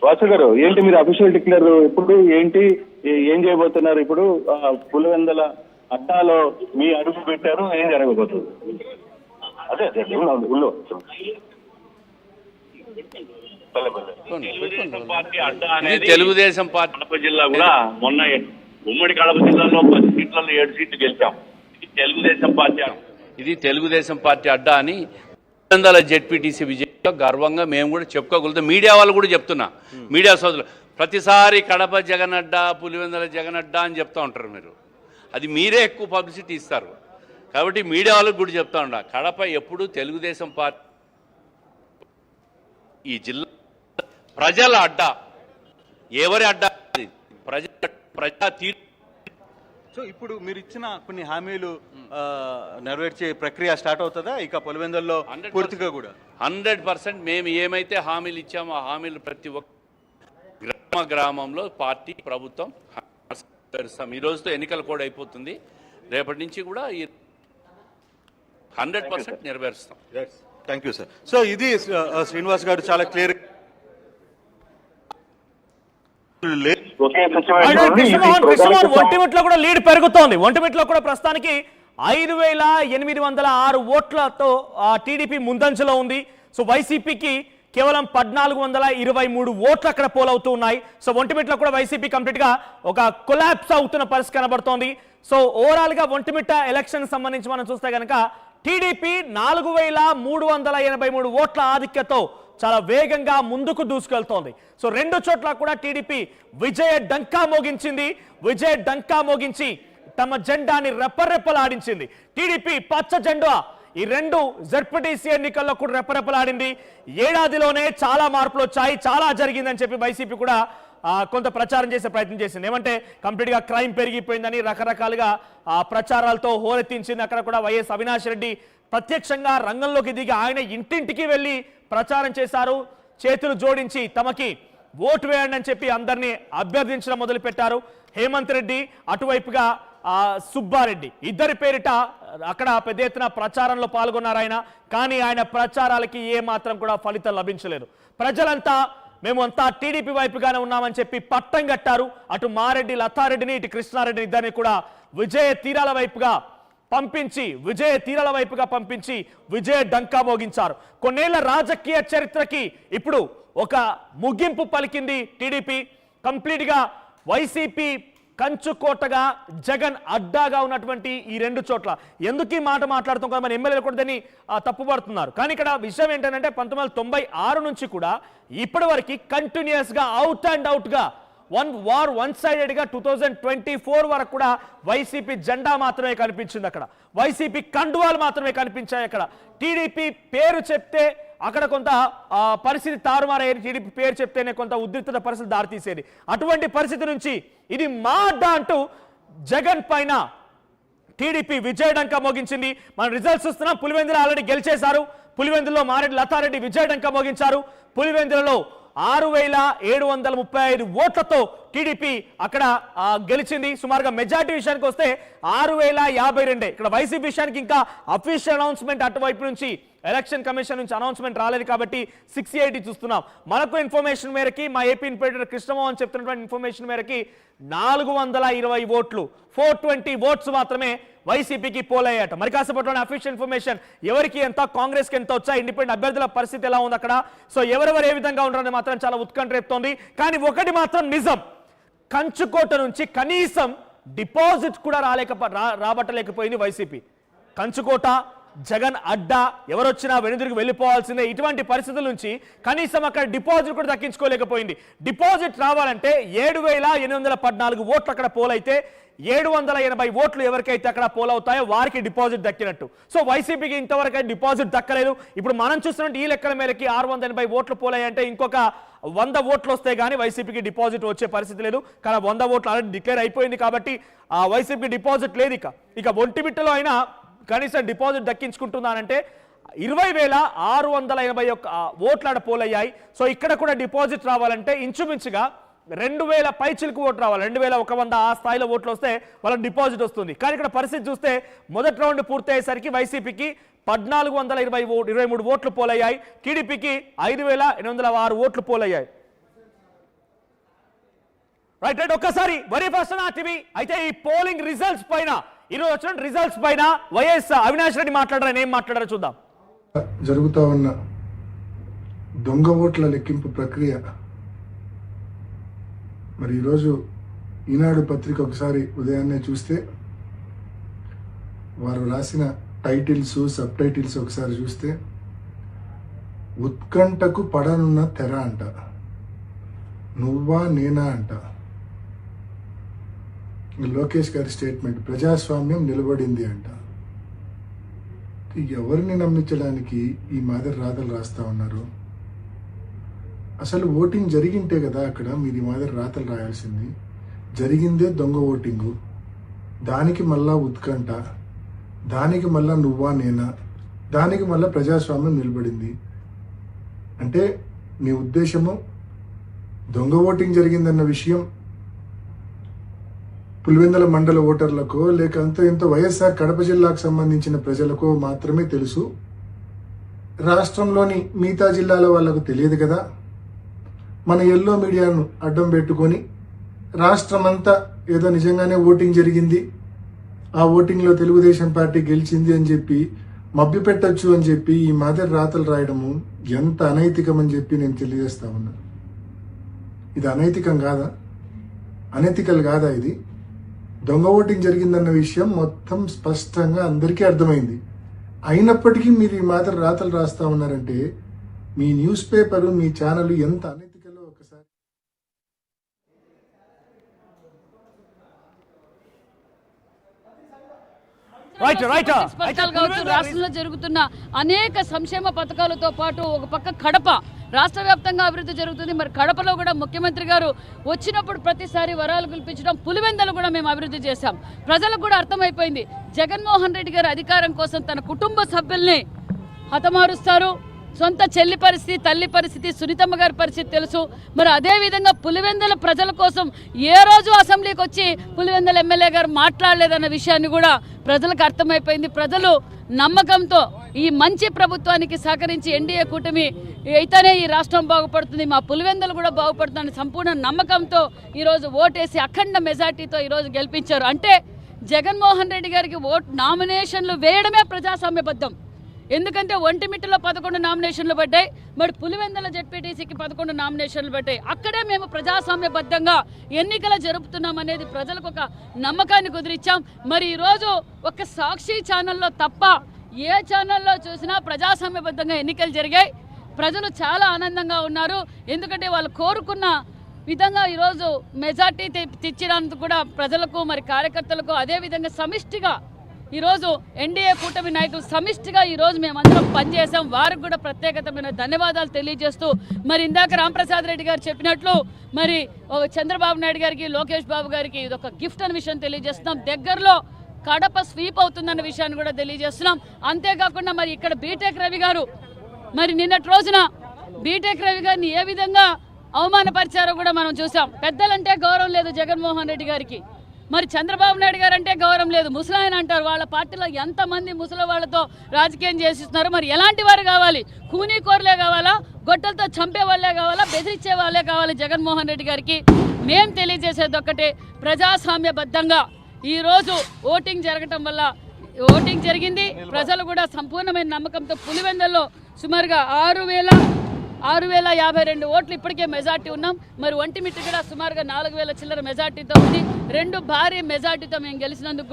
వాసు గారు ఏంటి మీరు అఫీషియల్ డిక్లేర్ ఇప్పుడు ఏంటి ఏం చేయబోతున్నారు ఇప్పుడు పులివెందల అడ్డాలో మీ అడుగు పెట్టారు ఏం జరగబోతుంది అదే ఉల్లో తెలుగుదేశం పార్టీ కడప జిల్లా కూడా మొన్న ఉమ్మడి కడప జిల్లాలో 10 సీట్లలో 7 సీట్లు గెలిచాం. ఇది తెలుగుదేశం పార్టీ అడ్డా అని పులివెందుల జెడ్పీటీసీ విజయంలో గర్వంగా మేము కూడా చెప్పుకోగలుగుతాం. మీడియా వాళ్ళు కూడా చెప్తున్నా, మీడియా సోదరులు ప్రతిసారి కడప జగన్ అడ్డా పులివెందుల జగన్ అడ్డా అని చెప్తూ ఉంటారు. మీరు అది మీరే ఎక్కువ పబ్లిసిటీ ఇస్తారు కాబట్టి మీడియా వాళ్ళకి కూడా చెప్తా ఉండ కడప ఎప్పుడు తెలుగుదేశం పార్టీ ఈ జిల్లా ప్రజల అడ్డా. ఎవరి అడ్డా? ప్రజా తీర్పు. సో ఇప్పుడు మీరు ఇచ్చిన కొన్ని హామీలు నెరవేర్చే ప్రక్రియ స్టార్ట్ అవుతుందా ఇక పులివెందుల్లో పూర్తిగా కూడా? 100% మేము ఏమైతే హామీలు ఇచ్చామో ఆ హామీలు ప్రతి ఒక్క గ్రామంలో పార్టీ ప్రభుత్వం నెరవేరుస్తాం. ఈ రోజుతో ఎన్నికలు కూడా అయిపోతుంది, రేపటి నుంచి కూడా 100% నెరవేరుస్తాం. Thank you sir. సో ఇది శ్రీనివాస్ గారు చాలా క్లియర్ ఒంటిమిట్లో కూడా లీడ్ పెరుగుతోంది. ఒంటిమిట్లో కూడా ప్రస్తుతానికి 5,806 ఓట్లతో టీడీపీ ముందంజలో ఉంది. సో వైసీపీకి కేవలం 1,423 ఓట్లు అక్కడ పోలవుతూ ఉన్నాయి. సో ఒంటిమిట్లో కూడా వైసీపీ కంప్లీట్ గా ఒక కొలాప్స్ అవుతున్న పరిస్థితి కనబడుతోంది. సో ఓవరాల్ గా ఒంటిమిట్ట ఎలక్షన్ సంబంధించి మనం చూస్తే కనుక టీడీపీ 4,383 ఓట్ల ఆధిక్యతతో చాలా వేగంగా ముందుకు దూసుకెళ్తోంది. సో రెండు చోట్ల కూడా టీడీపీ విజయ డంకా మోగించింది. విజయ డంకా మోగించి తమ జెండాని రెప్పరెప్పలాడించింది. టీడీపీ పచ్చ జెండా ఈ రెండు జెడ్పీటీసీ ఎన్నికల్లో కూడా రెప్పరెప్పలాడింది. ఏడాదిలోనే చాలా మార్పులు వచ్చాయి, చాలా జరిగిందని చెప్పి వైసీపీ కూడా కొంత ప్రచారం చేసే ప్రయత్నం చేసింది. ఏమంటే కంప్లీట్ గా క్రైమ్ పెరిగిపోయిందని రకరకాలుగా ప్రచారాలతో హోరెత్తించింది. అక్కడ కూడా వైఎస్ అవినాష్ రెడ్డి ప్రత్యక్షంగా రంగంలోకి దిగి ఆయన ఇంటింటికి వెళ్ళి ప్రచారం చేశారు. చేతులు జోడించి తమకి ఓటు వేయండి అని చెప్పి అందరినీ అభ్యర్థించడం మొదలుపెట్టారు. హేమంత్ రెడ్డి అటువైపుగా సుబ్బారెడ్డి ఇద్దరి పేరిట అక్కడ పెద్ద ఎత్తున ప్రచారంలో పాల్గొన్నారు ఆయన. కానీ ఆయన ప్రచారాలకి ఏ మాత్రం కూడా ఫలితం లభించలేదు. ప్రజలంతా మేమంతా టీడీపీ వైపుగానే ఉన్నామని చెప్పి పట్టం కట్టారు. అటు మారెడ్డి లతారెడ్డిని ఇటు కృష్ణారెడ్డిని ఇద్దరిని కూడా విజయ తీరాల వైపుగా పంపించి విజయ డంకా మోగించారు. కొన్నేళ్ల రాజకీయ చరిత్రకి ఇప్పుడు ఒక ముగింపు పలికింది టీడీపీ. కంప్లీట్ గా వైసీపీ కంచుకోటగా జగన్ అడ్డాగా ఉన్నటువంటి ఈ రెండు చోట్ల ఎందుకు ఈ మాట మాట్లాడుతాం కదా, మన ఎమ్మెల్యేలు కూడా దాన్ని తప్పుపడుతున్నారు. కానీ ఇక్కడ విషయం ఏంటంటే 1996 నుంచి కూడా ఇప్పటి వరకు కంటిన్యూస్ గా అవుట్ అండ్ అవుట్ గా వన్ సైడెడ్ గా 2024 వరకు కూడా వైసీపీ జెండా మాత్రమే కనిపించింది. అక్కడ వైసీపీ కండువాలు మాత్రమే కనిపించాయి. అక్కడ టీడీపీ పేరు చెప్తే అక్కడ కొంత పరిస్థితి తారుమారయ్యేది. టీడీపీ పేరు చెప్తేనే కొంత ఉద్రిక్తత పరిస్థితి దారితీసేది. అటువంటి పరిస్థితి నుంచి ఇది మా అడ్డా అంటూ జగన్ పైన టీడీపీ విజయడంకా మోగించింది. మనం రిజల్ట్స్ చూస్తున్నాం. పులివెందులో ఆల్రెడీ గెలిచేశారు. పులివెందులో మారెడ్డి లతారెడ్డి విజయడంకా మోగించారు. పులివెందులలో 6,735 ఓట్లతో టీడీపీ అక్కడ గెలిచింది. సుమారుగా మెజార్టీ విషయానికి వస్తే 6,052. ఇక్కడ వైసీపీ విషయానికి ఇంకా అఫీషియల్ అనౌన్స్మెంట్ అటువైపు నుంచి ఎలక్షన్ కమిషన్ నుంచి అనౌన్స్మెంట్ రాలేదు కాబట్టి 680 చూస్తున్నాం. మనకు ఇన్ఫర్మేషన్ మేరకి మా ఏపీ ఇన్స్పెక్టర్ కృష్ణమోహన్ చెప్తున్నటువంటి ఇన్ఫర్మేషన్ మేరకి 420 ఓట్లు 420 ఓట్స్ మాత్రమే వైసీపీకి పోలయ్యాట. మరి కాసేపట్లోనే అఫీషియల్ ఇన్ఫర్మేషన్ ఎవరికి ఎంత, కాంగ్రెస్కి ఎంత వచ్చాయి, ఇండిపెండెంట్ అభ్యర్థుల పరిస్థితి ఎలా ఉంది అక్కడ, సో ఎవరెవరు ఏ విధంగా ఉంటారని మాత్రం చాలా ఉత్కంఠ రేపుతోంది. కానీ ఒకటి మాత్రం నిజం, కంచుకోట నుంచి కనీసం డిపాజిట్ కూడా రాబట్టలేకపోయింది వైసీపీ. కంచుకోట జగన్ అడ్డా ఎవరొచ్చినా వెనుదిరిగి వెళ్ళిపోవాల్సిందే. ఇటువంటి పరిస్థితుల నుంచి కనీసం అక్కడ డిపాజిట్ కూడా దక్కించుకోలేకపోయింది. డిపాజిట్ రావాలంటే 7,814 ఓట్లు అక్కడ పోలైతే 780 ఓట్లు ఎవరికైతే అక్కడ పోలవుతాయో వారికి డిపాజిట్ దక్కినట్టు. సో వైసీపీకి ఇంతవరకు డిపాజిట్ దక్కలేదు. ఇప్పుడు మనం చూస్తున్నట్టు ఈ లెక్కల మేరకి 680 ఓట్లు పోలాయంటే ఇంకొక 100 ఓట్లు వస్తే కానీ వైసీపీకి డిపాజిట్ వచ్చే పరిస్థితి లేదు. కానీ 100 ఓట్లు ఆల్రెడీ డిక్లేర్ అయిపోయింది కాబట్టి ఆ వైసీపీకి డిపాజిట్ లేదు. ఇక ఒంటిమిట్టలో అయినా కనీసం డిపాజిట్ దక్కించుకుంటున్నానంటే 20,681 ఓట్లు ఆడ పోలయ్యాయి. సో ఇక్కడ కూడా డిపాజిట్ రావాలంటే ఇంచుమించుగా 2,000 పైచిలకు ఓట్లు రావాలి. 2,100 ఆ స్థాయిలో ఓట్లు వస్తే వాళ్ళకి డిపాజిట్ వస్తుంది. కానీ ఇక్కడ పరిస్థితి చూస్తే మొదటి రౌండ్ పూర్తయ్యేసరికి వైసీపీకి 1,423 ఓట్లు పోలయ్యాయి. టీడీపీకి 5,806 ఓట్లు పోలయ్యాయి. రైట్ రైట్ ఒక్కసారి వరి ఫస్ట్ టీవీ అయితే ఈ పోలింగ్ రిజల్ట్స్ పైన ఈరోజు వచ్చిన రిజల్ట్స్ పైన వైఎస్ అవినాష్ రెడ్డి మాట్లాడారు, ఏం మాట్లాడారో చూద్దాం. జరుగుతా ఉన్న దొంగ ఓట్ల లెక్కింపు ప్రక్రియ మరి ఈరోజు ఈనాడు పత్రిక ఒకసారి ఉదయాన్నే చూస్తే వారు రాసిన టైటిల్స్ సబ్ టైటిల్స్ ఒకసారి చూస్తే ఉత్కంఠకు పడనున్న తెర అంట, నువ్వా నేనా అంట. లోకేష్ గారి స్టేట్మెంట్, ప్రజాస్వామ్యం నిలబడింది అంట. ఎవరిని నమ్మించడానికి ఈ మాదిరి రాతలు రాస్తా ఉన్నారు? అసలు ఓటింగ్ జరిగింటే కదా అక్కడ మీరు ఈ మాదిరి రాతలు రాయాల్సింది. జరిగిందే దొంగ ఓటింగు, దానికి మళ్ళా ఉత్కంఠ, దానికి మళ్ళా నువ్వా నేనా, దానికి మళ్ళా ప్రజాస్వామ్యం నిలబడింది అంటే మీ ఉద్దేశము దొంగ ఓటింగ్ జరిగిందన్న విషయం పులివెందుల మండల ఓటర్లకో లేక ఎంతో వైఎస్ఆర్ కడప జిల్లాకు సంబంధించిన ప్రజలకో మాత్రమే తెలుసు, రాష్ట్రంలోని మిగతా జిల్లాల వాళ్ళకు తెలియదు కదా. మన ఎల్లో మీడియాను అడ్డం పెట్టుకొని రాష్ట్రమంతా ఏదో నిజంగానే ఓటింగ్ జరిగింది, ఆ ఓటింగ్లో తెలుగుదేశం పార్టీ గెలిచింది అని చెప్పి మభ్యపెట్టచ్చు అని చెప్పి ఈ మాదిరి రాతలు రాయడము ఎంత అనైతికం అని చెప్పి నేను తెలియజేస్తా ఉన్నా. ఇది అనైతికం కాదా? అనైతికల్ కాదా ఇది? దొంగ ఓటింగ్ జరిగిందన్న విషయం మొత్తం స్పష్టంగా అందరికీ అర్థమైంది. అయినప్పటికీ మీరు ఈ మాదిరి రాతలు రాస్తా ఉన్నారంటే మీ న్యూస్ పేపరు మీ ఛానల్ ఎంత అనైతికలో ఒకసారి పథకాలు కావచ్చు, రాష్ట్రంలో జరుగుతున్న అనేక సంక్షేమ పథకాలతో పాటు ఒక పక్క కడప రాష్ట్ర వ్యాప్తంగా అభివృద్ధి జరుగుతుంది. మరి కడపలో కూడా ముఖ్యమంత్రి గారు వచ్చినప్పుడు ప్రతిసారి వరాలు కల్పించడం, పులివెందలు కూడా మేము అభివృద్ధి చేశాం. ప్రజలకు కూడా అర్థమైపోయింది, జగన్మోహన్ రెడ్డి గారు అధికారం కోసం తన కుటుంబ సభ్యుల్ని హతమారుస్తారు. సొంత చెల్లి పరిస్థితి, తల్లి పరిస్థితి, సునీతమ్మ గారి పరిస్థితి తెలుసు. మరి అదేవిధంగా పులివెందుల ప్రజల కోసం ఏ రోజు అసెంబ్లీకి వచ్చి పులివెందుల ఎమ్మెల్యే గారు మాట్లాడలేదన్న విషయాన్ని కూడా ప్రజలకు అర్థమైపోయింది. ప్రజలు నమ్మకంతో ఈ మంచి ప్రభుత్వానికి సహకరించి ఎన్డీఏ కూటమి అయితేనే ఈ రాష్ట్రం బాగుపడుతుంది, మా పులివెందులు కూడా బాగుపడుతుందని సంపూర్ణ నమ్మకంతో ఈరోజు ఓటేసి అఖండ మెజార్టీతో ఈరోజు గెలిపించారు. అంటే జగన్మోహన్ రెడ్డి గారికి నామినేషన్లు వేయడమే ప్రజాస్వామ్యబద్ధం. ఎందుకంటే ఒంటిమిట్టలో 11 నామినేషన్లు పడ్డాయి, మరి పులివెందుల జెడ్పీటీసీకి 11 నామినేషన్లు పడ్డాయి. అక్కడే మేము ప్రజాస్వామ్యబద్ధంగా ఎన్నికలు జరుపుతున్నాం అనేది ప్రజలకు ఒక నమ్మకాన్ని కుదిరిచ్చాం. మరి ఈరోజు ఒక సాక్షి ఛానల్లో తప్ప ఏ ఛానల్లో చూసినా ప్రజాస్వామ్యబద్ధంగా ఎన్నికలు జరిగాయి. ప్రజలు చాలా ఆనందంగా ఉన్నారు. ఎందుకంటే వాళ్ళు కోరుకున్న విధంగా ఈరోజు మెజార్టీ తెచ్చినందుకు కూడా ప్రజలకు మరి కార్యకర్తలకు అదేవిధంగా సమిష్టిగా ఈరోజు ఎన్డీఏ కూటమి నాయకులు సమిష్టిగా ఈరోజు మేమందరం పనిచేసాం. వారికి కూడా ప్రత్యేకతమైన ధన్యవాదాలు తెలియజేస్తూ మరి ఇందాక రాంప్రసాద్ రెడ్డి గారు చెప్పినట్లు మరి చంద్రబాబు నాయుడు గారికి, లోకేష్ బాబు గారికి ఇది ఒక గిఫ్ట్ అనే విషయం తెలియజేస్తున్నాం. దగ్గరలో కడప స్వీప్ అవుతుందన్న విషయాన్ని కూడా తెలియజేస్తున్నాం. అంతేకాకుండా మరి ఇక్కడ బీటెక్ రవి గారు మరి నిన్నటి రోజున బీటెక్ రవి గారిని ఏ విధంగా అవమానపరిచారో కూడా మనం చూసాం. పెద్దలంటే గౌరవం లేదు జగన్మోహన్ రెడ్డి గారికి, మరి చంద్రబాబు నాయుడు గారు అంటే గౌరవం లేదు. ముసలాయన అంటారు. వాళ్ళ పార్టీలో ఎంతమంది ముసలి వాళ్ళతో రాజకీయం చేసిస్తున్నారు. మరి ఎలాంటి వారు కావాలి? కూనీకోర్లే కావాలా? గొడ్డలతో చంపే వాళ్ళే కావాలా? బెదిరించే వాళ్ళే కావాలి జగన్మోహన్ రెడ్డి గారికి? మేం తెలియజేసేది ఒక్కటే, ప్రజాస్వామ్యబద్ధంగా ఈరోజు ఓటింగ్ జరగటం వల్ల ఓటింగ్ జరిగింది. ప్రజలు కూడా సంపూర్ణమైన నమ్మకంతో పులివెందుల్లో సుమారుగా 6,052 ఓట్లు ఇప్పటికే మెజార్టీ ఉన్నాం. మరి ఒంటిమిట్టు కూడా సుమారుగా 4,000 చిల్లర మెజార్టీతో ఉంది. 2 భారీ మెజార్టీతో మేము గెలిచినందుకు